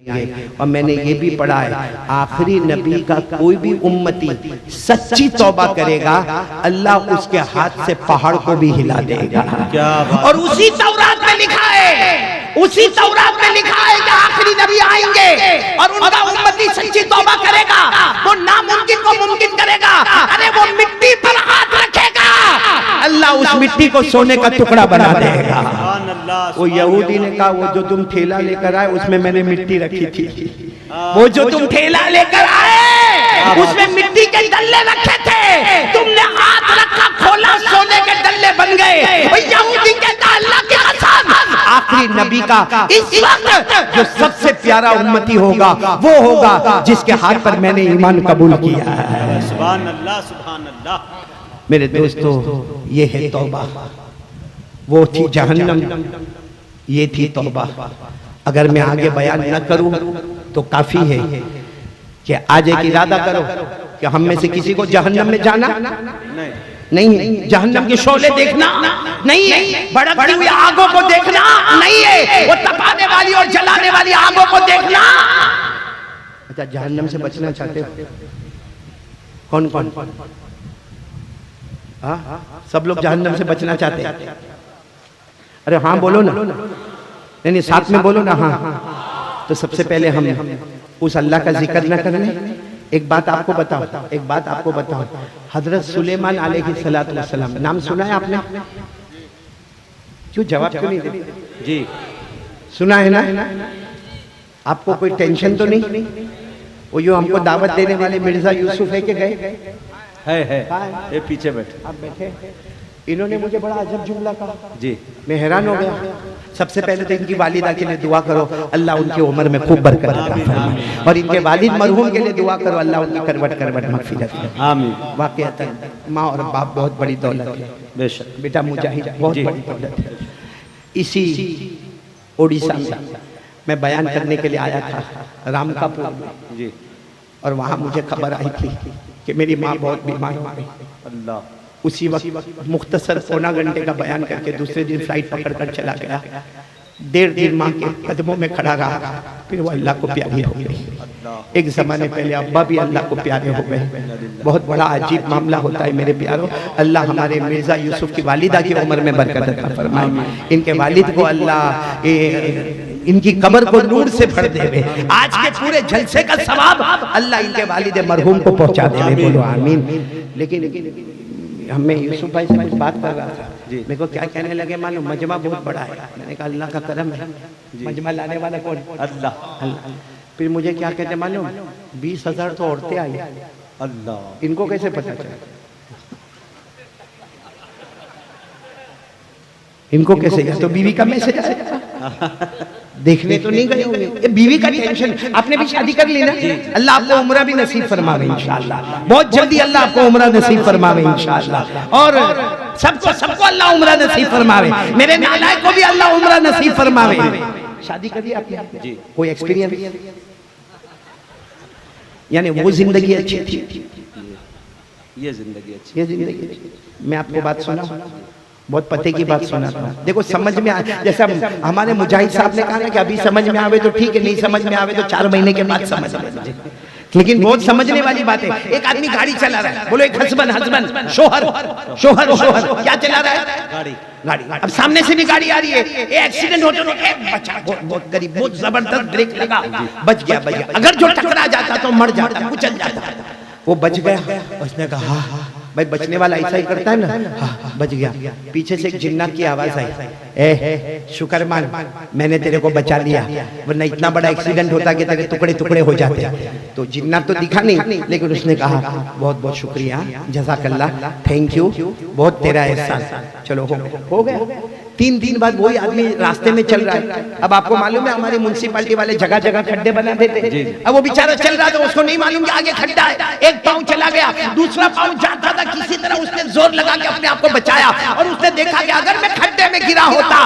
और मैंने ये भी पढ़ा है आखिरी नबी का कोई भी उम्मती सच्ची तौबा करेगा अल्लाह उसके हाथ से पहाड़ को भी हिला देगा। क्या बात। और उसी तौरात में लिखा है, उसी तौरात में लिखा है कि आखिरी नबी आएंगे और उनका उम्मती सच्ची तौबा करेगा, वो नामुमकिन को मुमकिन करेगा। अरे वो मिट्टी पर हाथ रखेगा, अल्लाह उस मिट्टी को सोने का टुकड़ा बना देगा। वो यहूदी ने कहा वो जो तुम ठेला लेकर आए उसमें मैंने मिट्टी रखी थी, वो जो तुम ठेला लेकर आए उसमें मिट्टी के डल्ले रखे थे, तुमने हाथ रखा खोला सोने के डल्ले बन गए। यहूदी कहता अल्लाह की कसम आखिरी नबी का इस वक्त जो सबसे प्यारा उम्मती होगा वो होगा जिसके हाथ पर मैंने ईमान कबूल किया है। सुभान अल्लाह, सुभान अल्लाह। मेरे दोस्तों ये है तौबा, वो थी जहन्नम, ये थी तौबा। अगर मैं आगे बयान न करूं तो काफी है कि आज एक इरादा करो कि हम में से किसी को जहन्नम में जाना नहीं है, जहन्नम के शोले देखना नहीं है, भड़कती हुई आगों को देखना नहीं है, वो तपाने वाली और जलाने वाली आगों को देखना। अच्छा, जहन्नम से बचना चाहते हो? कौन कौन? हाँ, सब लोग जहन्नम से बचना चाहते हैं? अरे हाँ बोलो ना, नहीं साथ में बोलो ना। हाँ, तो सबसे पहले हम उस अल्लाह का जिक्र न कर लें। एक बात आपको बताओ, एक बात आपको बताओ, हजरत सुलेमान अलैहिस्सलातु वस्सलाम नाम सुना है आपने? क्यों जवाब क्यों नहीं देते? जी सुना है ना? आपको कोई टेंशन तो नहीं? वो यो हमको दावत देने वाले मिर्जा यूसुफ है कि गए? है ये पीछे बैठे, आप बैठे। इन्होंने मुझे बड़ा अजब जुमला कहा जी, मैं हैरान हो गया। सबसे पहले तो इनकी वालिदा के लिए दुआ करो अल्लाह उनकी उम्र में खूब बरकत अता फरमाए, और इनके वालिद मरहूम के लिए दुआ करो अल्लाह उनकी करवट करवट मगफिरत करे। आमीन। वाकईतन माँ और बाप बहुत बड़ी दौलत है बेशक, बेटा मुजाहिद बहुत बड़ी दौलत है। इसी उड़ीसा में मैं बयान करने के लिए आया था रामकापुर में जी, और वहाँ मुझे खबर आई थी कि मेरी माँ बहुत बीमार हो गई। अल्लाह। उसी वक्त मुख्तसर पौना घंटे का बयान करके दूसरे दिन फ्लाइट पकड़कर चला गया। 1.5 दिन माँ के कदमों में खड़ा रहा, फिर वो अल्लाह को प्यारी हो गई। एक जमाने पहले अब्बा भी अल्लाह को प्यारे हो गए। बहुत बड़ा अजीब मामला होता है मेरे प्यारों। अल्लाह हमारे मिर्जा यूसुफ की वालिदा की उम्र में बरकत अता फरमाए, इनके वालिद को अल्लाह इनकी कब्र को नूर से भर देवे। आज के पूरे जलसे का सवाब अल्लाह इनके वालिद मरहूम को पहुंचा देवे, बोलो आमीन। लेकिन हमें यूसुफ भाई से कुछ बात कर रहा था, मेरे को क्या कहने लगे मालूम, मजमा बहुत बड़ा है। मैंने कहा अल्लाह का करम है, मजमा लाने वाला कौन? अल्लाह। फिर मुझे क्या कहते मालूम, 20,000 तो औरतें आई। अल्लाह, इनको कैसे पता चला? इनको कैसे? तो बीवी का मैसेज आया, देखने तो नहीं गए होंगे। ये बीवी का टेंशन। आपने भी शादी कर ली ना, अल्लाह आपको उम्रा भी नसीब फरमावे इंशाअल्लाह। बहुत जल्दी अल्लाह आपको उम्रा नसीब फरमावे इंशाअल्लाह, और सबको अल्लाह उम्रा नसीब फरमावे। मेरे नालायक को भी अल्लाह उम्रा नसीब फरमावे। शादी कर ली आपने जी? कोई एक्सपीरियंस? यानी वो जिंदगी अच्छी थी, ये जिंदगी अच्छी, ये जिंदगी। मैं आपको बात सुना, बहुत पते की बात सुनाता हूँ। देखो समझ में आए, जैसा हमारे मुजाहिद साहब ने कहा ना कि अभी समझ में आवे तो ठीक है, नहीं समझ में आवे तो 4 महीने के बाद समझ में। लेकिन बहुत समझने वाली बात है। एक आदमी गाड़ी चला रहा है, बोलो एक हस्बैंड शोहर क्या चला रहा है? गाड़ी। अब सामने से भी गाड़ी आ रही है, एक्सीडेंट होते बचा, बहुत गरीब, बहुत जबरदस्त ब्रेक लगा, बच गया। अगर जो टकरा जाता तो मर जाता, कुचल जाता। वो बच गया। उसने कहा हाँ भाई, बचने वाला ऐसा ही करता है ना। हाँ, बच गया। पीछे से एक जिन्नात की आवाज आई, ए शुक्र मान, मैंने तेरे को बचा लिया, वरना इतना बड़ा एक्सीडेंट होता कि तेरे टुकड़े टुकड़े हो जाते। तो जिन्नात तो दिखा नहीं, लेकिन उसने कहा बहुत बहुत शुक्रिया, जज़ाकल्लाह, थैंक यू, बहुत तेरा एहसान। चलो हो गया। 3 दिन बाद वही आदमी रास्ते में चल रहा है। अब आपको मालूम है हमारी म्युनिसिपैलिटी वाले जगह जगह खड्डे बना देते। अब वो बेचारा चल रहा था, उसको नहीं मालूम कि आगे खड्डा है। एक पाँव चला गया, दूसरा पाँव जाता था, किसी तरह उसने जोर लगा के अपने आप को बचाया, और उसने देखा कि अगर मैं खड्डे में गिरा होता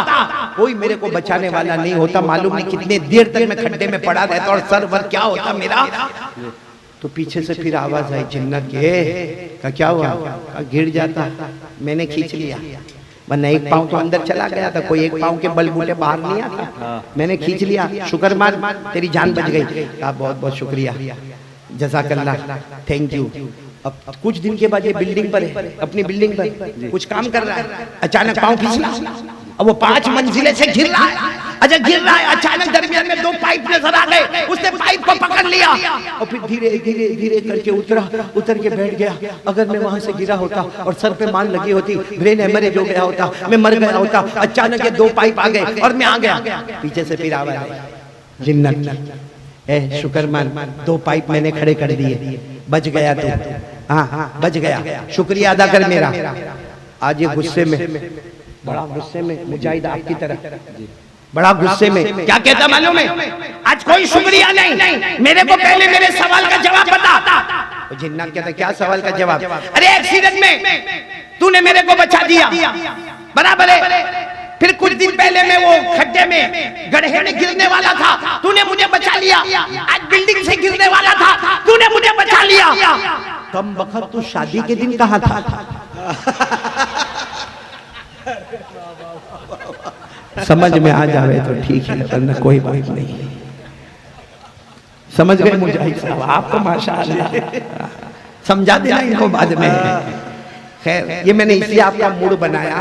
कोई मेरे को बचाने वाला नहीं होता। मालूम नहीं कितने देर तक मैं खड्डे में पड़ा रहता और सर वर क्या होता मेरा। तो पीछे से फिर आवाज आई जिन्नत के, क्या हुआ? गिर जाता, मैंने खींच लिया। वरना एक पाँव तो अंदर चला गया था, कोई एक पाँव के बलबूते बाहर नहीं आता। मैंने खींच लिया, शुक्र मान, तेरी जान बच गई। कहा बहुत बहुत शुक्रिया, जज़ाकल्लाह, थैंक यू। अब कुछ दिन के बाद ये बिल्डिंग पर है, अपनी बिल्डिंग पर कुछ काम कर रहा है, अचानक पाँव फिसला, अब वो 5 मंजिले से गिर रहा है। अच्छा गिर रहा है, अचानक दरमियान में 2 पाइप नजर आ गए, उसने पाइप को पकड़ लिया और फिर धीरे धीरे धीरे करके उतर के बैठ गया। अगर मैं वहां से गिरा होता और सर पे मान लगी होती, ब्रेन हेमरेज हो गया होता, मैं मर गया होता। अचानक ये 2 पाइप आ गए और मैं आ गया। पीछे से फिर आवाज आई, जिन्नत ए शुक्र मान, 2 पाइप मैंने खड़े कर दिए, बच गया तू। हाँ बच गया, शुक्रिया अदा कर मेरा। आज ये गुस्से में, बड़ा गुस्से में मुजाहिद आपकी तरह, बड़ा गुस्से में क्या कहता मालूम है, आज कोई शुक्रिया नहीं, मेरे को पहले मेरे सवाल का जवाब बता। जिन्नात कहता क्या सवाल का जवाब? अरे एक्सीडेंट में तूने मेरे को बचा दिया, बराबर है। फिर कुछ दिन पहले मैं वो खड्डे में गड्ढे में गिरने वाला था, तूने मुझे बचा लिया। आज बिल्डिंग से गिरने वाला था, तूने मुझे बचा लिया। कम वक्त तू शादी के दिन कहाँ था? समझ में आ जावे तो ठीक है, वरना कोई बात नहीं। समझ गए मुजाहिद साहब? आपको माशाअल्लाह समझा देना इनको बाद में। खैर ये मैंने इसलिए आपका मूड बनाया